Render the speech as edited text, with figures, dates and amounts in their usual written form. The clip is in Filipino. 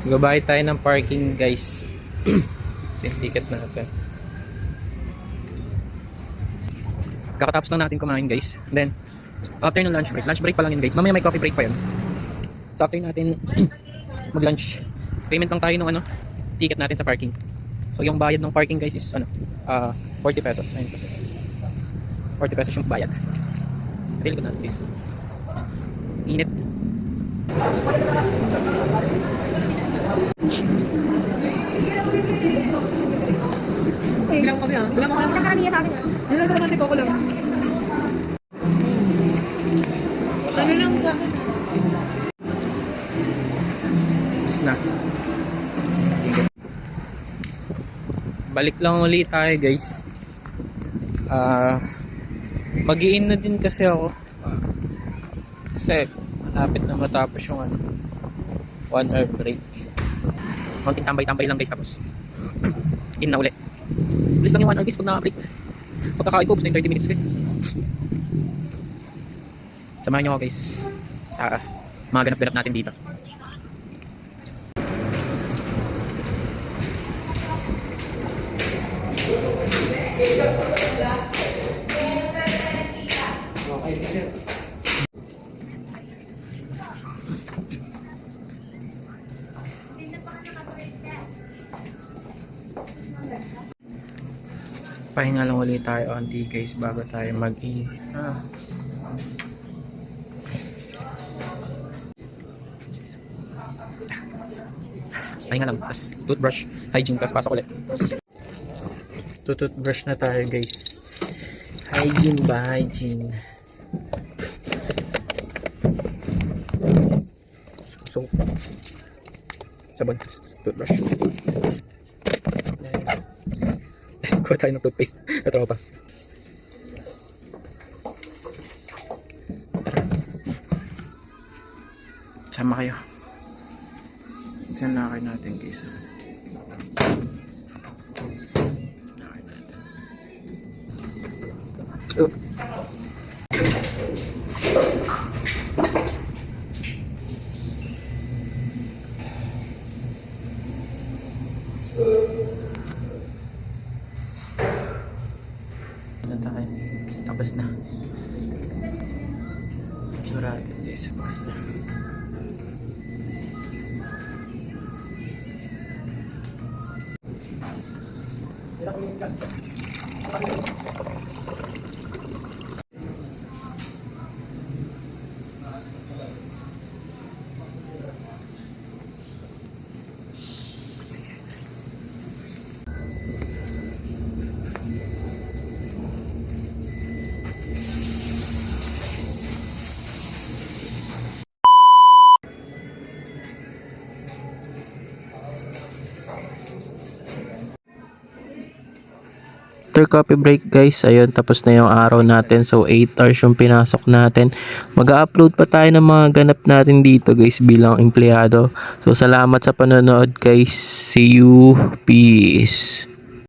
Gabayad tayo ng parking, guys. Yung ticket natin. Kakatapos lang natin kumain, guys. Then after ng lunch break pa lang yun, guys. Mamaya may coffee break pa yun. So after natin mag-lunch, payment lang tayo ng ticket natin sa parking. So yung bayad ng parking, guys, is 40 pesos. Ayun po. 40 pesos yung bayad. Pili ko natin, guys. Init. Bilang kami ha? Bilang ako lang. Karamihan sa akin ha? Yun lang sa kamante ko lang. Ano lang sa akin? Tapos na. Balik lang ulit tayo, guys. Mag-i-in na din kasi ako. Kasi malapit na matapos yung 1 hour break. Konting tambay-tambay lang, guys, tapos in na ulit. Bilis lang yung 1 hour, guys, pag naka-break. Pagkakain ko, gusto yung 30 minutes ko eh. Samahan nyo ako, guys, sa mga ganap-ganap natin dito. Pahinga lang ulit tayo onti, guys, bago tayo mag-in. Pahinga lang, tapos toothbrush, hygiene, tapos pasok ulit. Toothbrush na tayo, guys. Hygiene ba? Hygiene. Soap. Sabon, toothbrush. Kuha tayo ng toothpaste na tropa. Sama kayo. Tignan lakay natin, guys. Lakay natin. Tapos na. Surado, guys. Tapos na. After coffee break, guys, ayun, tapos na yung araw natin. So 8 hours yung pinasok natin. Mag-upload pa tayo ng mga ganap natin dito, guys, bilang empleyado. So salamat sa panonood, guys. See you. Peace.